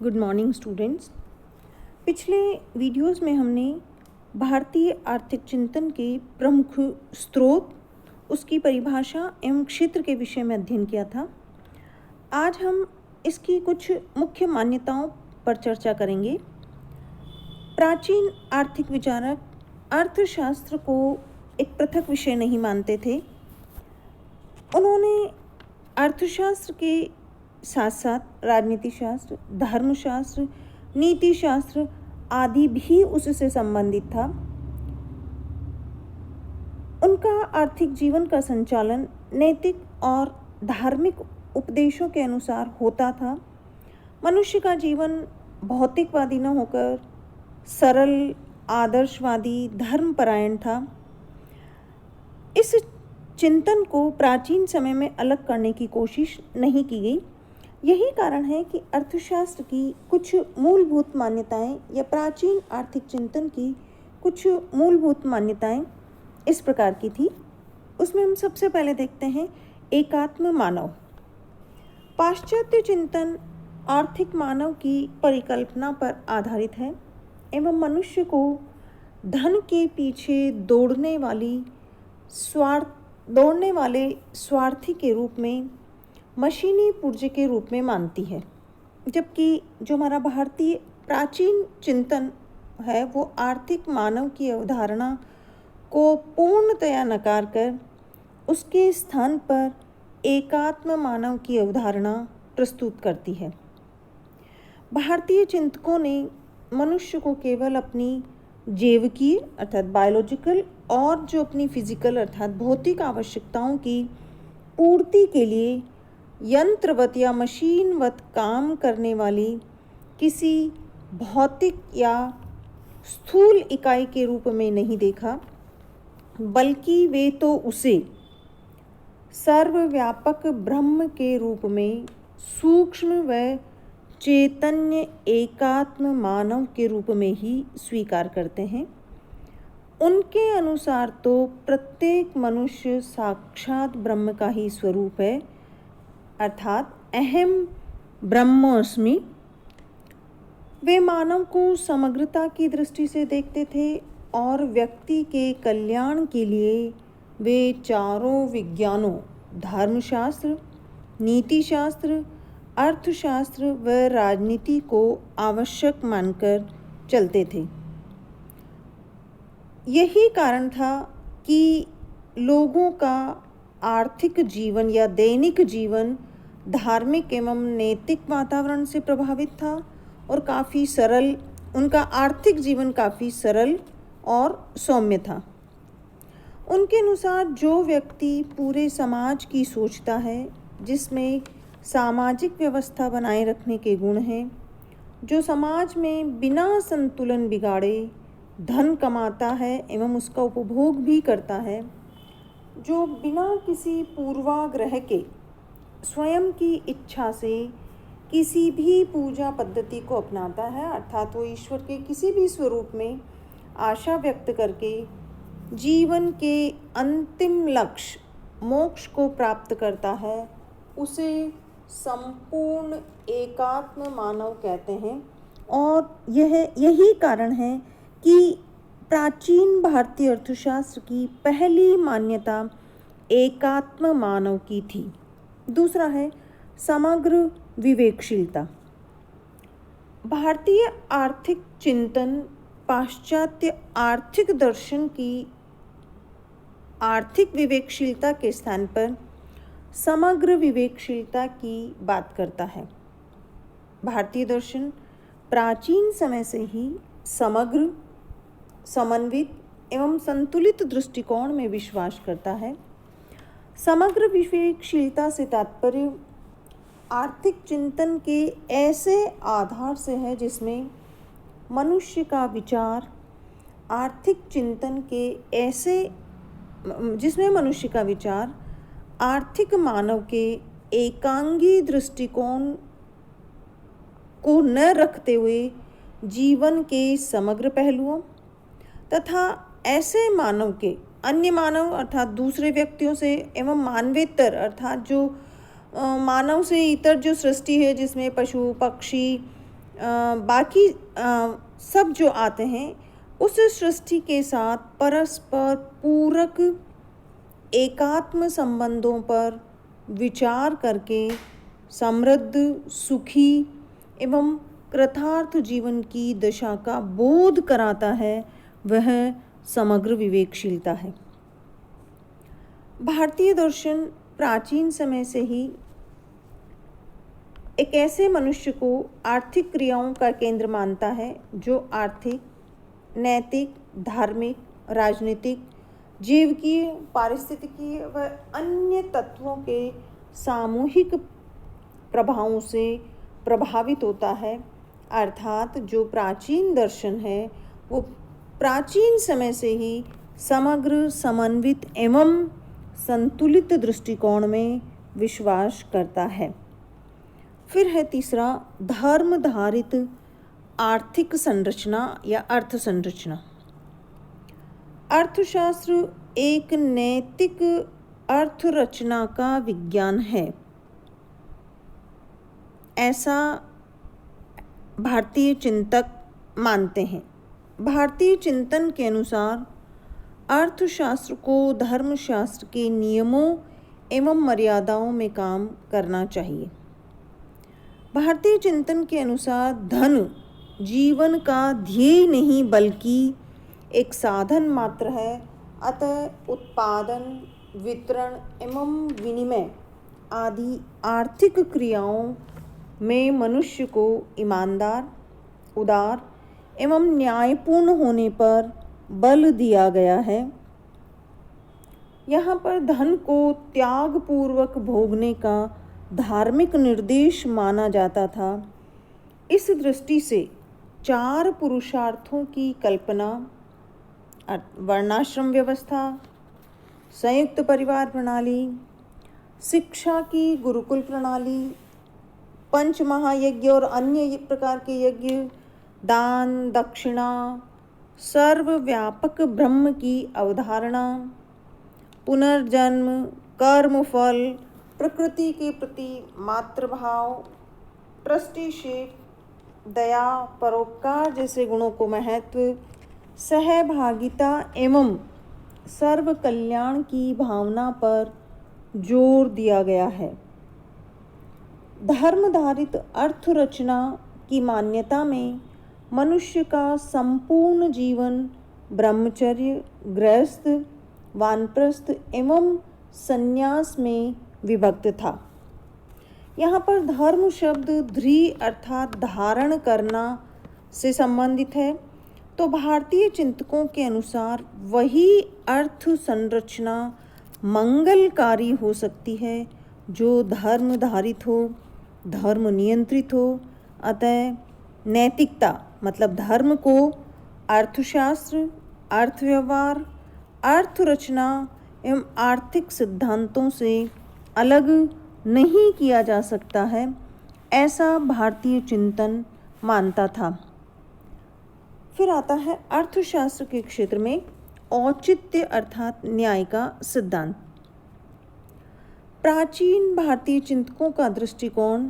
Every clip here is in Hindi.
Good morning students. पिछले वीडियोस में हमने भारतीय आर्थिक चिंतन के प्रमुख स्रोत, उसकी परिभाषा एवं क्षेत्र के विषय में अध्ययन किया था। आज हम इसकी कुछ मुख्य मान्यताओं पर चर्चा करेंगे। प्राचीन आर्थिक विचारक अर्थशास्त्र को एक पृथक विषय नहीं मानते थे। उन्होंने अर्थशास्त्र के साथ साथ राजनीति शास्त्र, धर्मशास्त्र, नीति शास्त्र आदि भी उससे संबंधित था। उनका आर्थिक जीवन का संचालन नैतिक और धार्मिक उपदेशों के अनुसार होता था। मनुष्य का जीवन भौतिकवादी न होकर सरल, आदर्शवादी, धर्मपरायण था। इस चिंतन को प्राचीन समय में अलग करने की कोशिश नहीं की गई। यही कारण है कि अर्थशास्त्र की कुछ मूलभूत मान्यताएं या प्राचीन आर्थिक चिंतन की कुछ मूलभूत मान्यताएं इस प्रकार की थी। उसमें हम सबसे पहले देखते हैं एकात्म मानव। पाश्चात्य चिंतन आर्थिक मानव की परिकल्पना पर आधारित है एवं मनुष्य को धन के पीछे दौड़ने वाले स्वार्थी के रूप में, मशीनी पुर्जे के रूप में मानती है। जबकि जो हमारा भारतीय प्राचीन चिंतन है वो आर्थिक मानव की अवधारणा को पूर्णतया नकार कर उसके स्थान पर एकात्म मानव की अवधारणा प्रस्तुत करती है। भारतीय चिंतकों ने मनुष्य को केवल अपनी जैविकीय अर्थात बायोलॉजिकल और जो अपनी फिजिकल अर्थात भौतिक आवश्यकताओं की पूर्ति के लिए यंत्रवत या मशीनवत काम करने वाली किसी भौतिक या स्थूल इकाई के रूप में नहीं देखा, बल्कि वे तो उसे सर्वव्यापक ब्रह्म के रूप में सूक्ष्म व चैतन्य एकात्म मानव के रूप में ही स्वीकार करते हैं। उनके अनुसार तो प्रत्येक मनुष्य साक्षात ब्रह्म का ही स्वरूप है, अर्थात अहम ब्रह्मोस्मि। वे मानव को समग्रता की दृष्टि से देखते थे और व्यक्ति के कल्याण के लिए वे चारों विज्ञानों धर्मशास्त्र, नीतिशास्त्र, अर्थशास्त्र व राजनीति को आवश्यक मानकर चलते थे। यही कारण था कि लोगों का आर्थिक जीवन या दैनिक जीवन धार्मिक एवं नैतिक वातावरण से प्रभावित था और काफ़ी सरल, उनका आर्थिक जीवन काफ़ी सरल और सौम्य था। उनके अनुसार जो व्यक्ति पूरे समाज की सोचता है, जिसमें सामाजिक व्यवस्था बनाए रखने के गुण हैं, जो समाज में बिना संतुलन बिगाड़े धन कमाता है एवं उसका उपभोग भी करता है, जो बिना किसी पूर्वाग्रह के स्वयं की इच्छा से किसी भी पूजा पद्धति को अपनाता है, अर्थात वो ईश्वर के किसी भी स्वरूप में आशा व्यक्त करके जीवन के अंतिम लक्ष्य मोक्ष को प्राप्त करता है, उसे संपूर्ण एकात्म मानव कहते हैं। और यही कारण है कि प्राचीन भारतीय अर्थशास्त्र की पहली मान्यता एकात्म मानव की थी। दूसरा है समग्र विवेकशीलता। भारतीय आर्थिक चिंतन पाश्चात्य आर्थिक दर्शन की आर्थिक विवेकशीलता के स्थान पर समग्र विवेकशीलता की बात करता है। भारतीय दर्शन प्राचीन समय से ही समग्र, समन्वित एवं संतुलित दृष्टिकोण में विश्वास करता है। समग्र विवेकशीलता से तात्पर्य आर्थिक चिंतन के ऐसे आधार से है जिसमें मनुष्य का विचार आर्थिक मानव के एकांगी दृष्टिकोण को न रखते हुए जीवन के समग्र पहलुओं तथा ऐसे मानव के अन्य मानव अर्थात दूसरे व्यक्तियों से एवं मानवेतर अर्थात जो मानव से इतर जो सृष्टि है, जिसमें पशु, पक्षी, बाकी सब जो आते हैं उस सृष्टि के साथ परस्पर पूरक एकात्म संबंधों पर विचार करके समृद्ध, सुखी एवं कृतार्थ जीवन की दशा का बोध कराता है, वह समग्र विवेकशीलता है। भारतीय दर्शन प्राचीन समय से ही एक ऐसे मनुष्य को आर्थिक क्रियाओं का केंद्र मानता है जो आर्थिक, नैतिक, धार्मिक, राजनीतिक, जीवकीय, पारिस्थितिकीय व अन्य तत्वों के सामूहिक प्रभावों से प्रभावित होता है। अर्थात जो प्राचीन दर्शन है वो प्राचीन समय से ही समग्र, समन्वित एवं संतुलित दृष्टिकोण में विश्वास करता है। फिर है तीसरा, धर्म धारित आर्थिक संरचना या अर्थ संरचना। अर्थशास्त्र एक नैतिक अर्थ रचना का विज्ञान है, ऐसा भारतीय चिंतक मानते हैं। भारतीय चिंतन के अनुसार अर्थशास्त्र को धर्मशास्त्र के नियमों एवं मर्यादाओं में काम करना चाहिए। भारतीय चिंतन के अनुसार धन जीवन का ध्येय नहीं बल्कि एक साधन मात्र है। अतः उत्पादन, वितरण एवं विनिमय आदि आर्थिक क्रियाओं में मनुष्य को ईमानदार, उदार एवं न्यायपूर्ण होने पर बल दिया गया है। यहाँ पर धन को त्यागपूर्वक भोगने का धार्मिक निर्देश माना जाता था। इस दृष्टि से 4 पुरुषार्थों की कल्पना, वर्णाश्रम व्यवस्था, संयुक्त परिवार प्रणाली, शिक्षा की गुरुकुल प्रणाली, पंच महायज्ञ और अन्य प्रकार के यज्ञ, दान, दक्षिणा, सर्वव्यापक ब्रह्म की अवधारणा, पुनर्जन्म, कर्मफल, प्रकृति के प्रति मातृभाव, ट्रस्टीशिप, दया, परोपकार जैसे गुणों को महत्व, सहभागिता एवं सर्व कल्याण की भावना पर जोर दिया गया है। धर्मधारित अर्थ रचना की मान्यता में मनुष्य का संपूर्ण जीवन ब्रह्मचर्य, गृहस्थ, वानप्रस्थ एवं संन्यास में विभक्त था। यहाँ पर धर्म शब्द ध्री अर्थात धारण करना से संबंधित है। तो भारतीय चिंतकों के अनुसार वही अर्थ संरचना मंगलकारी हो सकती है जो धर्म धारित हो, धर्म नियंत्रित हो। अतः नैतिकता मतलब धर्म को अर्थशास्त्र, अर्थव्यवहार, अर्थ रचना एवं आर्थिक सिद्धांतों से अलग नहीं किया जा सकता है, ऐसा भारतीय चिंतन मानता था। फिर आता है अर्थशास्त्र के क्षेत्र में औचित्य अर्थात न्याय का सिद्धांत। प्राचीन भारतीय चिंतकों का दृष्टिकोण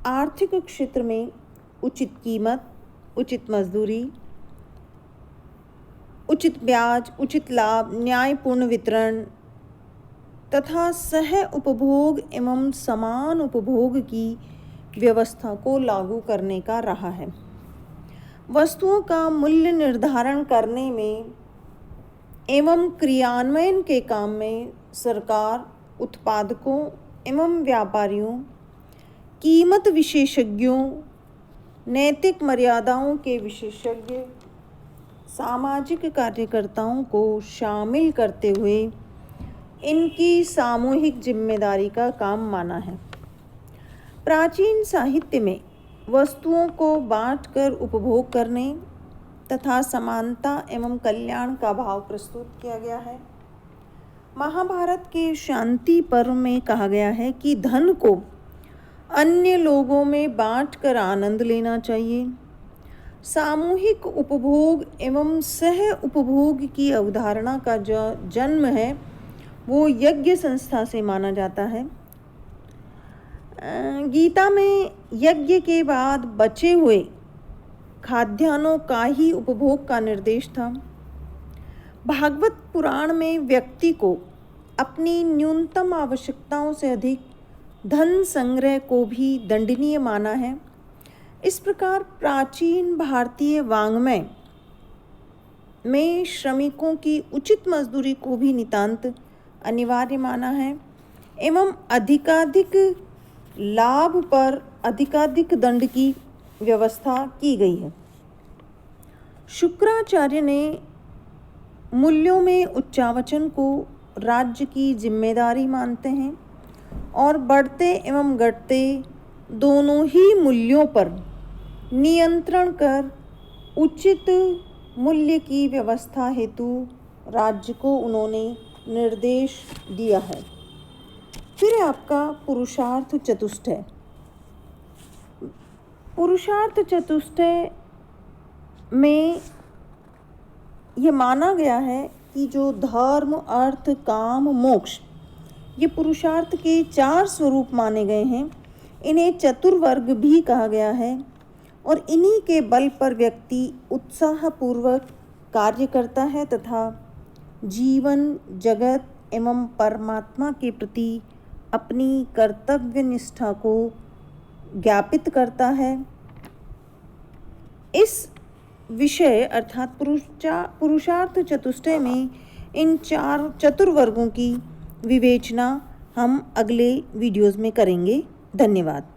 आर्थिक क्षेत्र में उचित कीमत, उचित मजदूरी, उचित ब्याज, उचित लाभ, न्यायपूर्ण वितरण तथा सह उपभोग एवं समान उपभोग की व्यवस्था को लागू करने का रहा है। वस्तुओं का मूल्य निर्धारण करने में एवं क्रियान्वयन के काम में सरकार, उत्पादकों एवं व्यापारियों, कीमत विशेषज्ञों, नैतिक मर्यादाओं के विशेषज्ञ, सामाजिक कार्यकर्ताओं को शामिल करते हुए इनकी सामूहिक जिम्मेदारी का काम माना है। प्राचीन साहित्य में वस्तुओं को बांटकर उपभोग करने तथा समानता एवं कल्याण का भाव प्रस्तुत किया गया है। महाभारत के शांति पर्व में कहा गया है कि धन को अन्य लोगों में बांटकर आनंद लेना चाहिए। सामूहिक उपभोग एवं सह उपभोग की अवधारणा का जो जन्म है वो यज्ञ संस्था से माना जाता है। गीता में यज्ञ के बाद बचे हुए खाद्यान्नों का ही उपभोग का निर्देश था। भागवत पुराण में व्यक्ति को अपनी न्यूनतम आवश्यकताओं से अधिक धन संग्रह को भी दंडनीय माना है। इस प्रकार प्राचीन भारतीय वाङ्मय में श्रमिकों की उचित मजदूरी को भी नितांत अनिवार्य माना है एवं अधिकाधिक लाभ पर अधिकाधिक दंड की व्यवस्था की गई है। शुक्राचार्य ने मूल्यों में उच्चावचन को राज्य की जिम्मेदारी मानते हैं और बढ़ते एवं घटते दोनों ही मूल्यों पर नियंत्रण कर उचित मूल्य की व्यवस्था हेतु राज्य को उन्होंने निर्देश दिया है। फिर आपका पुरुषार्थ चतुष्टय। पुरुषार्थ चतुष्टय में ये माना गया है कि जो धर्म, अर्थ, काम, मोक्ष ये पुरुषार्थ के 4 स्वरूप माने गए हैं, इन्हें चतुर्वर्ग भी कहा गया है और इन्हीं के बल पर व्यक्ति उत्साहपूर्वक कार्य करता है तथा जीवन, जगत एवं परमात्मा के प्रति अपनी कर्तव्य निष्ठा को ज्ञापित करता है। इस विषय अर्थात पुरुषार्थ चतुष्टय में इन 4 चतुर्वर्गों की विवेचना हम अगले वीडियोज़ में करेंगे। धन्यवाद।